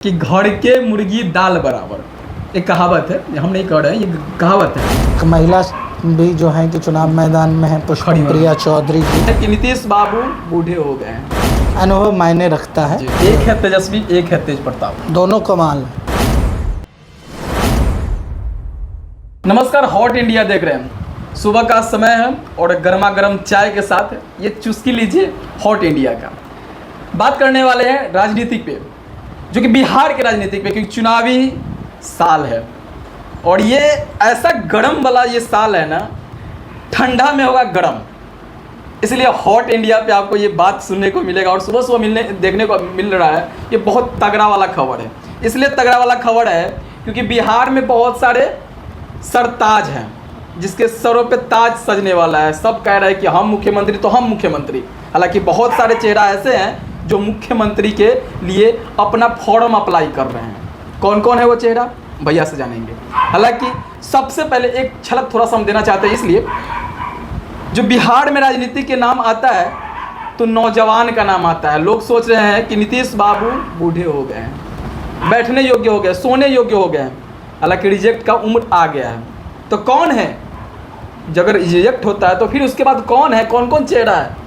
कि घर के मुर्गी दाल बराबर एक कहावत है, हम नहीं कह रहे हैं, ये कहावत है। महिला भी जो है कि चुनाव मैदान में है, पुष्पप्रिया चौधरी जी कि नीतीश बाबू बूढ़े हो गए हैं, अनुभव मायने रखता है। एक है तेजस्वी, एक है तेज प्रताप, दोनों कमाल है। नमस्कार, हॉट इंडिया देख रहे हैं। सुबह का समय है और गर्मा गर्म चाय के साथ ये चुस्की लीजिए हॉट इंडिया का। बात करने वाले हैं राजनीतिक पे, जो कि बिहार के राजनीतिक पे, क्योंकि चुनावी साल है और ये ऐसा गरम वाला ये साल है ना, ठंडा में होगा गरम। इसलिए हॉट इंडिया पे आपको ये बात सुनने को मिलेगा और सुबह सुबह देखने को मिल रहा है। ये बहुत तगड़ा वाला खबर है। इसलिए तगड़ा वाला खबर है क्योंकि बिहार में बहुत सारे सरताज हैं जिसके सरों पे ताज सजने वाला है। सब कह रहे हैं कि हम मुख्यमंत्री तो हम मुख्यमंत्री। हालांकि बहुत सारे चेहरा ऐसे हैं जो मुख्यमंत्री के लिए अपना फॉर्म अप्लाई कर रहे हैं। कौन कौन है वो चेहरा, भैया से जानेंगे। हालांकि सबसे पहले एक झलक थोड़ा सा हम देना चाहते हैं, इसलिए जो बिहार में राजनीति के नाम आता है तो नौजवान का नाम आता है। लोग सोच रहे हैं कि नीतीश बाबू बूढ़े हो गए हैं, बैठने योग्य हो गए, सोने योग्य हो गए हैं। हालांकि रिजेक्ट का उम्र आ गया है। तो कौन है, जब अगर रिजेक्ट होता है तो फिर उसके बाद कौन है, कौन कौन चेहरा है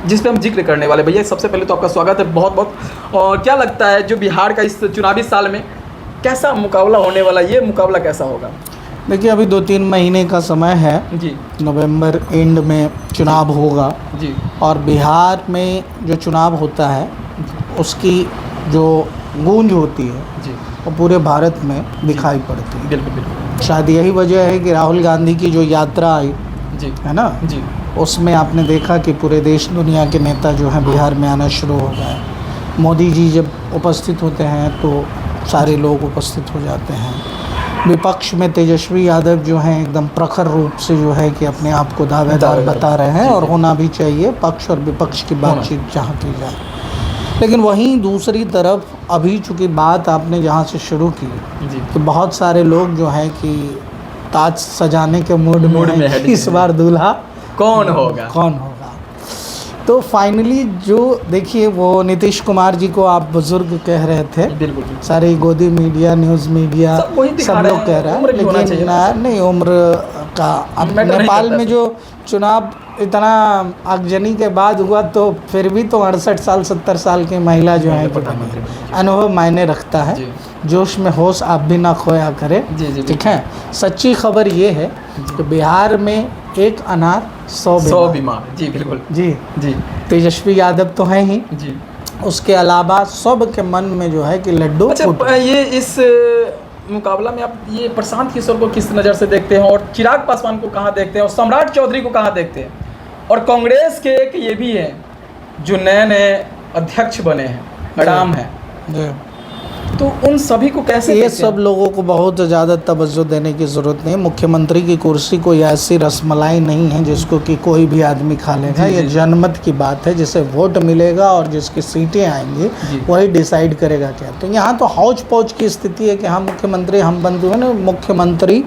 जिस पे हम जिक्र करने वाले। भैया सबसे पहले तो आपका स्वागत है बहुत बहुत। और क्या लगता है जो बिहार का इस चुनावी साल में कैसा मुकाबला होने वाला, ये मुकाबला कैसा होगा? देखिए, अभी 2-3 महीने का समय है जी, नवंबर एंड में चुनाव होगा जी, और बिहार में जो चुनाव होता है उसकी जो गूंज होती है जी, वो पूरे भारत में दिखाई पड़ती है। बिल्कुल बिल्कुल, शायद यही वजह है कि राहुल गांधी की जो यात्रा आई जी, है ना, जी, उसमें आपने देखा कि पूरे देश दुनिया के नेता जो हैं बिहार में आना शुरू हो गए। मोदी जी जब उपस्थित होते हैं तो सारे लोग उपस्थित हो जाते हैं। विपक्ष में तेजस्वी यादव जो हैं एकदम प्रखर रूप से जो है कि अपने आप को दावेदार बता रहे हैं और होना भी चाहिए। पक्ष और विपक्ष की बातचीत जहाँ की जाए। लेकिन वहीं दूसरी तरफ अभी चूँकि बात आपने जहाँ से शुरू की जी, कि बहुत सारे लोग जो हैं कि ताज सजाने के मूड में है। इस बार दूल्हा कौन होगा, कौन होगा। तो फाइनली जो देखिए, वो नीतीश कुमार जी को आप बुजुर्ग कह रहे थे, बिल्कुल सारी गोदी मीडिया, न्यूज़ मीडिया सब लोग कह रहे हैं, लेकिन नहीं, उम्र का अब नेपाल में जो चुनाव इतना आगजनी के बाद हुआ तो फिर भी तो 68 साल 70 साल की महिला जो है अनुभव मायने रखता है। जोश में होश आप भी ना खोया करें, ठीक है। सच्ची खबर ये है कि बिहार में एक अनार 100 बीमार। जी बिल्कुल, जी जी, तेजस्वी यादव तो हैं ही, जी। उसके अलावा सब के मन में जो है कि लड्डू अच्छा, ये इस मुकाबला में आप ये प्रशांत किशोर को किस नज़र से देखते हैं और चिराग पासवान को कहाँ देखते हैं और सम्राट चौधरी को कहाँ देखते हैं? और कांग्रेस के एक ये भी है जो नए नए अध्यक्ष बने हैं, राम है, तो उन सभी को कैसे ये सब लोगों को बहुत ज़्यादा तवज्जो देने की ज़रूरत नहीं। मुख्यमंत्री की कुर्सी कोई ऐसी रसमलाई नहीं है जिसको कि कोई भी आदमी खा लेगा। ये जनमत की बात है, जिसे वोट मिलेगा और जिसकी सीटें आएंगी वही डिसाइड करेगा क्या। तो यहाँ तो हौच पौच की स्थिति है कि हम मुख्यमंत्री, हम बंधु हैं ना। मुख्यमंत्री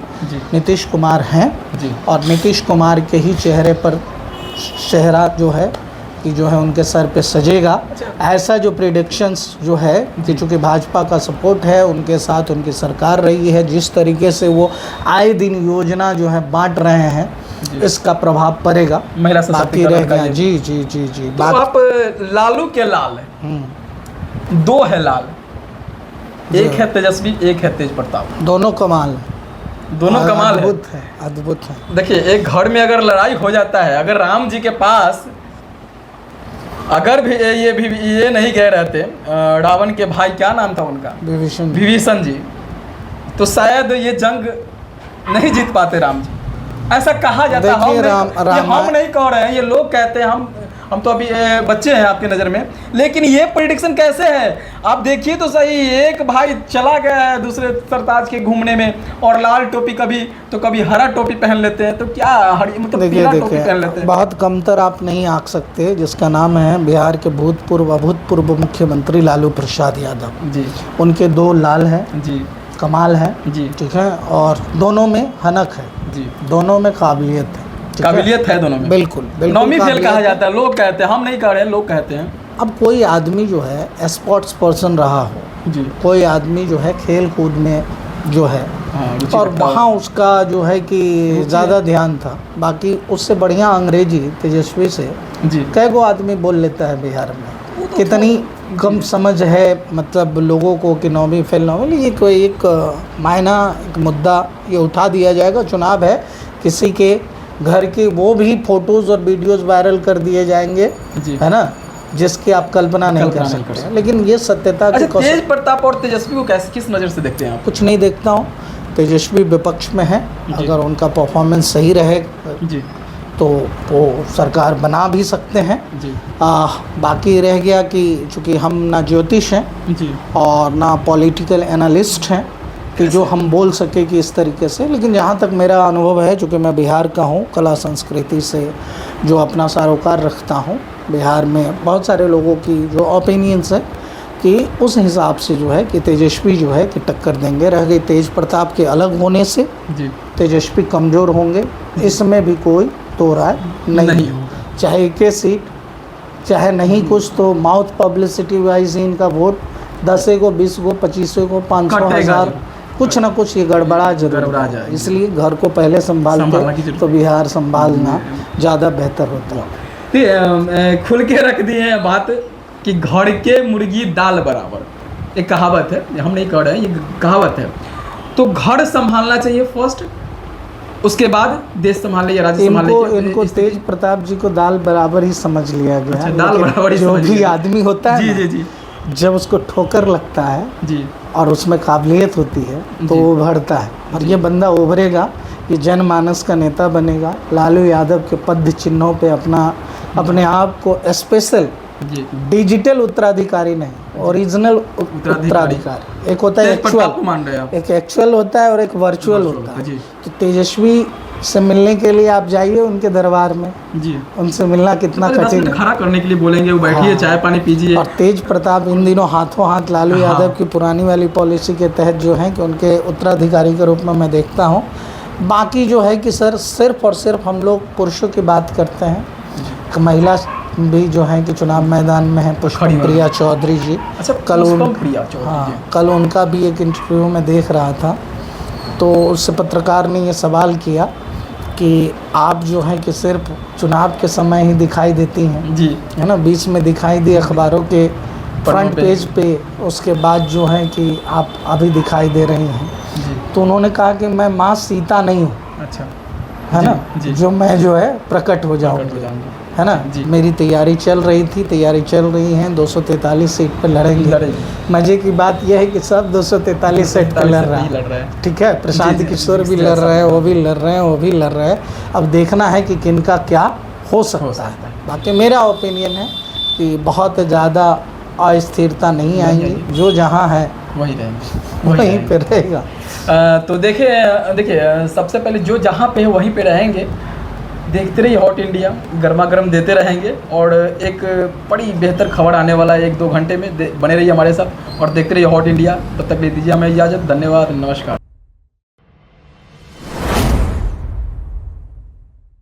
नीतीश कुमार हैं और नीतीश कुमार के ही चेहरे पर चेहरा जो है कि जो है उनके सर पे सजेगा। ऐसा जो प्रेडिक्शंस जो है कि चूँकि भाजपा का सपोर्ट है, उनके साथ उनकी सरकार रही है, जिस तरीके से वो आए दिन योजना जो है बांट रहे हैं, इसका प्रभाव पड़ेगा, महिला बाकी रहेगा। जी जी जी जी। तो आप लालू के लाल है, दो है लाल, एक है तेजस्वी, एक है तेज प्रताप। दोनों कमाल है, दोनों कमाल है, अद्भुत है। देखिए, एक घर में अगर लड़ाई हो जाता है, अगर राम जी के पास अगर भी ये नहीं गए रहते, रावण के भाई क्या नाम था उनका, विभीषण जी, तो शायद ये जंग नहीं जीत पाते राम जी। ऐसा कहा जाता है। हम नहीं कह रहे हैं, ये लोग कहते हैं। हम तो अभी बच्चे हैं आपके नज़र में, लेकिन ये प्रेडिक्शन कैसे है आप देखिए तो सही। एक भाई चला गया है दूसरे सरताज के घूमने में और लाल टोपी, कभी हरा टोपी पहन लेते हैं, तो क्या हरी मतलब पीला टोपी पहन लेते हैं। बहुत कमतर आप नहीं आंक सकते, जिसका नाम है बिहार के अभूतपूर्व मुख्यमंत्री लालू प्रसाद यादव जी। उनके 2 लाल हैं जी, कमाल है जी, ठीक है, और दोनों में हनक है जी, दोनों में काबिलियत है दोनों में। बिल्कुल नॉमी फेल कहा जाता है, लोग कहते हैं, हम नहीं कह रहे हैं, लोग कहते हैं। अब कोई आदमी जो है स्पोर्ट्स पर्सन रहा हो जी कोई आदमी जो है खेल कूद में जो है हाँ रुचि और रखता हो। वहाँ उसका जो है कि ज़्यादा ध्यान था। बाकी उससे बढ़िया अंग्रेजी तेजस्वी से जी कई गो आदमी बोल लेता है बिहार वो में। तो कितनी थोड़ा- कम जी। समझ है मतलब लोगों को कि नौवीं फेल नौवीं, ये कोई एक मायना एक मुद्दा ये उठा दिया जाएगा। चुनाव है, किसी के घर की वो भी फोटोज़ और वीडियोज़ वायरल कर दिए जाएंगे, जी है ना, जिसकी आप कल्पना नहीं कर कल्पना नहीं कर सकते। सकते। लेकिन ये सत्यता की अच्छा, तेज प्रताप और तेजस्वी को कैसे किस नज़र से देखते हैं आप? कुछ नहीं देखता हूँ। तेजस्वी विपक्ष में है, जी। अगर उनका परफॉर्मेंस सही रहे जी तो वो सरकार बना भी सकते हैं। जी बाकी रह गया कि चूँकि हम ना ज्योतिष हैं जी और ना पॉलिटिकल एनालिस्ट हैं कि जो हम बोल सके कि इस तरीके से। लेकिन जहाँ तक मेरा अनुभव है, चूँकि मैं बिहार का हूँ, कला संस्कृति से जो अपना सरोकार रखता हूँ, बिहार में बहुत सारे लोगों की जो ओपिनियंस है कि उस हिसाब से जो है कि तेजस्वी जो है कि टक्कर देंगे। रह गई तेज प्रताप के अलग होने से जी तेजस्वी कमज़ोर होंगे, इसमें भी कोई दो राय नहीं होगा। चाहे एक सीट चाहे नहीं कुछ तो माउथ पब्लिसिटी वाइज इनका वोट 10 को 20 को 25 को 500 कटेगा हज़ार जरूर। कुछ ना कुछ ये गड़बड़ा जरूर गड़बड़ा है। जाएगा। इसलिए घर को पहले संभालना की संभालते जरूरत तो बिहार संभालना ज़्यादा बेहतर होता है। तो खुल के रख दिए हैं बात कि घर के मुर्गी दाल बराबर, एक कहावत है, हम नहीं कह रहे हैं, ये कहावत है। तो घर संभालना चाहिए फर्स्ट, उसके बाद देश संभालने या राज्य संभालने इनको की इनको स्थिति- तेज प्रताप जी को दाल बराबर ही समझ लिया गया। अच्छा, दाल लेकिन बराबर ही जो समझ भी लिया। आदमी होता है जी ना, जी जी जब उसको ठोकर लगता है जी और उसमें काबिलियत होती है तो जी। वो उभरता है। और ये बंदा उभरेगा, ये जनमानस का नेता बनेगा। लालू यादव के पद चिन्हों पे अपने आप को स्पेशल जी डिजिटल उत्तराधिकारी नहीं, ओरिजिनल उत्तराधिकारी। एक होता है तेज प्रताप को एक्चुअल, मान रहे हैं आप? एक एक्चुअल होता है और एक वर्चुअल Virtual होता होता है, है। जी। तो तेजस्वी से मिलने के लिए आप जाइए उनके दरबार में, जी उनसे मिलना कितना 10 कठिन मिनट है। खड़ा करने के लिए बोलेंगे, वो बैठिए, हाँ। चाय पानी पीजिए। और तेज प्रताप इन दिनों हाथों हाथ लालू हाँ। यादव की पुरानी वाली पॉलिसी के तहत जो है कि उनके उत्तराधिकारी के रूप में मैं देखता हूँ। बाकी जो है कि सर सिर्फ और सिर्फ हम लोग पुरुषों की बात करते हैं, कि महिला भी जो है कि चुनाव मैदान में है, पुष्पम प्रिया चौधरी जी। अच्छा, कल पुष्पम प्रिया चौधरी हाँ, जी। कल उनका भी एक इंटरव्यू में देख रहा था, तो उससे पत्रकार ने ये सवाल किया कि आप जो है कि सिर्फ चुनाव के समय ही दिखाई देती हैं, जी है ना, बीच में दिखाई दी अखबारों के फ्रंट पे। पेज पे, उसके बाद जो है कि आप अभी दिखाई दे रही हैं। जी तो उन्होंने कहा कि मैं माँ सीता नहीं हूँ, अच्छा है जी, ना, जी। जो मैं जो है प्रकट हो कट हो जाऊँगी, जाऊंगी। है ना। जी। मेरी तैयारी चल रही थी, तैयारी चल रही है, 243 सीट पर लड़ेंगे। लड़ेंगे। मजे की बात यह है कि सब 243 सीट पर लड़ रहा ही लड़ है, रहा है। ठीक है। प्रशांत जी, जी, किशोर जी, भी जी, लड़ ऐसा रहे हैं, है। वो भी लड़ रहे हैं, वो भी लड़ रहे हैं। अब देखना है कि किनका क्या हो सकता है। बाकी मेरा ओपिनियन है कि बहुत ज़्यादा अस्थिरता नहीं आएंगी, जो जहाँ है वही रहेंगे, वहीं रहेंगे। पे रहेगा। तो देखिए सबसे पहले जो जहाँ पे है वहीं पे रहेंगे। देखते रहिए हॉट इंडिया, गर्मा गर्म देते रहेंगे। और एक बड़ी बेहतर खबर आने वाला है 1-2 घंटे में, बने रहिए हमारे साथ और देखते रहिए हॉट इंडिया। तब तक ले दीजिए हमें इजाज़त। धन्यवाद, नमस्कार।